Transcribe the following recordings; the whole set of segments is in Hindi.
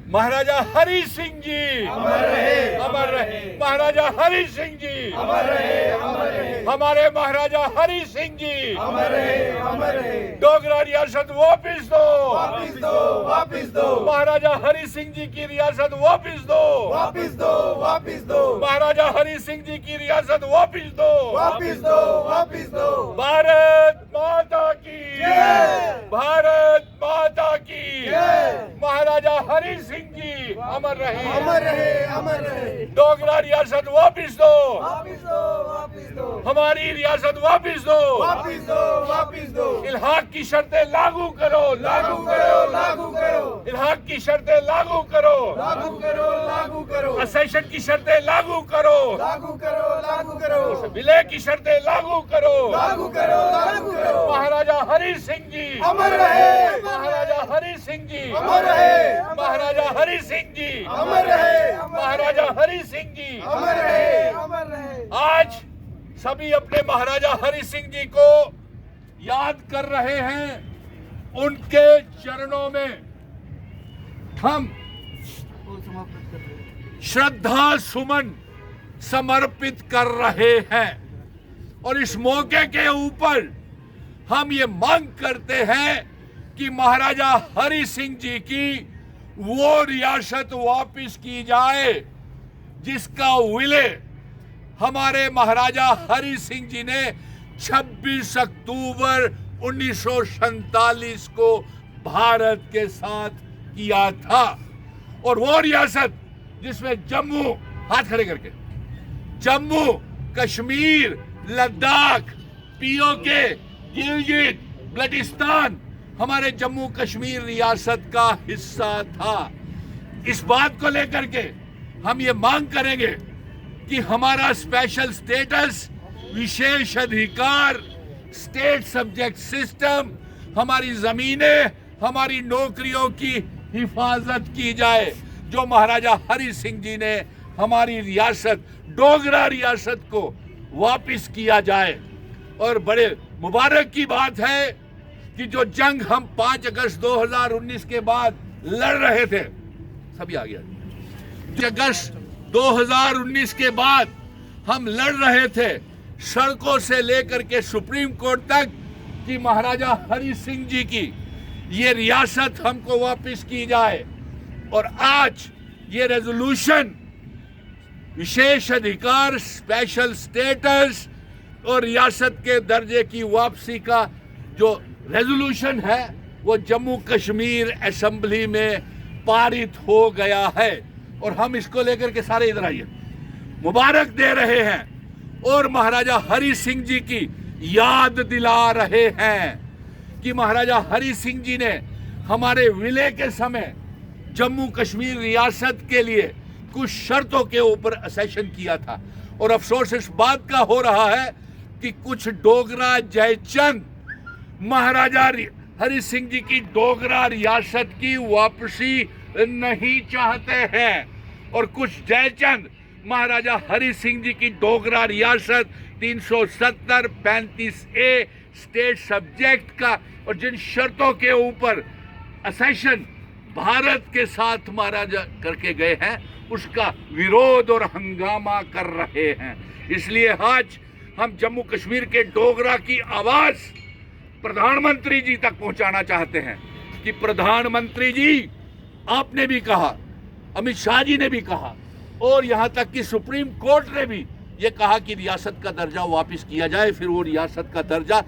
महाराजा हरि सिंह जी अमर रहे, अमर रहे। महाराजा हरि सिंह जी अमर रहे, अमर रहे, हमारे महाराजा हरि सिंह जी अमर रहे, अमर रहे। डोगरा रियासत वापिस दो, वापिस दो, वापिस दो, महाराजा हरि सिंह जी की रियासत वापिस दो, वापिस दो, वापिस दो, महाराजा हरि सिंह जी की रियासत वापिस दो, वापिस दो, वापिस दो। भारत माता की जय। भारत माता की जय। महाराजा हरि सिंह जी अमर रहे, अमर रहे, अमर रहे। डोगरा रियासत वापिस दो, वापिस दो, वापिस दो, हमारी रियासत वापिस दो, वापिस दो, वापिस दो। इल्हाक की शर्तें लागू करो, लागू करो, लागू करो, इल्हाक की शर्तें लागू करो, लागू करो, लागू करो, असेशन की शर्तें लागू करो, लागू करो, लागू करो, विलय की शर्तें लागू करो, लागू करो, लागू करो। महाराजा हरि सिंह जी अमर रहे, महाराजा हरि सिंह जी अमर रहे, महाराजा हरि सिंह जी अमर रहे, महाराजा हरि सिंह जी अमर रहे, अमर रहे। आज सभी अपने महाराजा हरि सिंह जी को याद कर रहे हैं। उनके चरणों में हम श्रद्धा सुमन समर्पित कर रहे हैं और इस मौके के ऊपर हम ये मांग करते हैं कि महाराजा हरि सिंह जी की वो रियासत वापिस की जाए जिसका विलय हमारे महाराजा हरि सिंह जी ने 26 अक्टूबर 1947 को भारत के साथ किया था। और वो रियासत जिसमें जम्मू, हाथ खड़े करके, जम्मू कश्मीर, लद्दाख, पीओके, गिलगित बल्टिस्तान हमारे जम्मू कश्मीर रियासत का हिस्सा था। इस बात को लेकर के हम ये मांग करेंगे कि हमारा स्पेशल स्टेटस, विशेष अधिकार, स्टेट सब्जेक्ट सिस्टम, हमारी जमीनें, हमारी नौकरियों की हिफाजत की जाए। जो महाराजा हरि सिंह जी ने हमारी रियासत, डोगरा रियासत को वापिस किया जाए। और बड़े मुबारक की बात है कि जो जंग हम 5 अगस्त 2019 के बाद लड़ रहे थे, सभी आ गया, अगस्त 2019 के बाद हम लड़ रहे थे सड़कों से लेकर के सुप्रीम कोर्ट तक कि महाराजा हरि सिंह जी की ये रियासत हमको वापस की जाए। और आज ये रेजोल्यूशन, विशेष अधिकार, स्पेशल स्टेटस और रियासत के दर्जे की वापसी का जो रेजोल्यूशन है वो जम्मू कश्मीर असेंबली में पारित हो गया है। और हम इसको लेकर के सारे इधर आइए मुबारक दे रहे हैं और महाराजा हरि सिंह जी की याद दिला रहे हैं कि महाराजा हरि सिंह जी ने हमारे विलय के समय जम्मू कश्मीर रियासत के लिए कुछ शर्तों के ऊपर असेशन किया था। और अफसोस इस बात का हो रहा है कि कुछ डोगरा जयचंद महाराजा हरि सिंह जी की डोगरा रियासत की वापसी नहीं चाहते हैं और कुछ जयचंद महाराजा हरि सिंह जी की डोगरा रियासत 370 35A स्टेट सब्जेक्ट का और जिन शर्तों के ऊपर असेशन भारत के साथ महाराजा करके गए हैं उसका विरोध और हंगामा कर रहे हैं। इसलिए आज हम जम्मू कश्मीर के डोगरा की आवाज प्रधानमंत्री जी तक पहुंचाना चाहते हैं कि प्रधानमंत्री जी, आपने भी कहा, अमित शाह जी ने भी कहा और यहां तक कि सुप्रीम कोर्ट ने भी ये कहा कि रियासत का दर्जा वापस किया जाए। फिर वो रियासत का दर्जा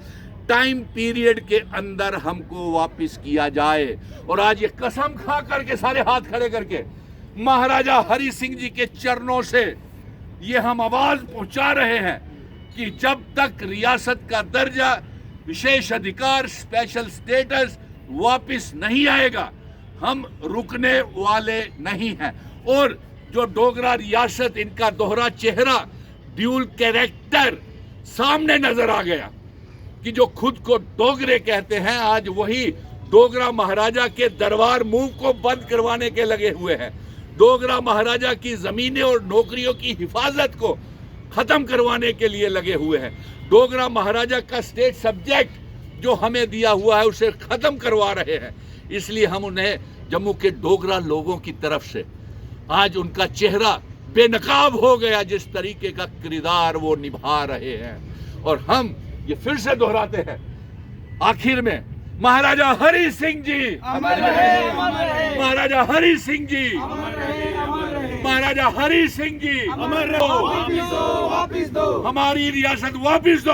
टाइम पीरियड के अंदर हमको वापस किया जाए। और आज ये कसम खा करके सारे हाथ खड़े करके महाराजा हरि सिंह जी के चरणों से ये हम आवाज पहुंचा रहे हैं कि जब तक रियासत का दर्जा, विशेष अधिकार, स्पेशल स्टेटस वापस नहीं आएगा हम रुकने वाले नहीं हैं। और जो डोगरा रियासत, इनका दोहरा चेहरा, ड्यूल कैरेक्टर सामने नजर आ गया कि जो खुद को डोगरे कहते हैं आज वही डोगरा महाराजा के दरबार मुंह को बंद करवाने के लगे हुए हैं। डोगरा महाराजा की जमीनें और नौकरियों की हिफाजत को खत्म करवाने के लिए लगे हुए हैं। डोगरा महाराजा का स्टेट सब्जेक्ट जो हमें दिया हुआ है उसे खत्म करवा रहे हैं। इसलिए हम उन्हें जम्मू के डोगरा लोगों की तरफ से आज उनका चेहरा बेनकाब हो गया, जिस तरीके का किरदार वो निभा रहे हैं। और हम ये फिर से दोहराते हैं, आखिर में महाराजा हरि सिंह जी, अमर रहे, अमर रहे। महाराजा हरि सिंह जी, अमर रहे, अमर रहे। महाराजा हरि सिंह जी, अमर रहे। वापिस दो, वापिस दो। हमारी रियासत वापिस दो।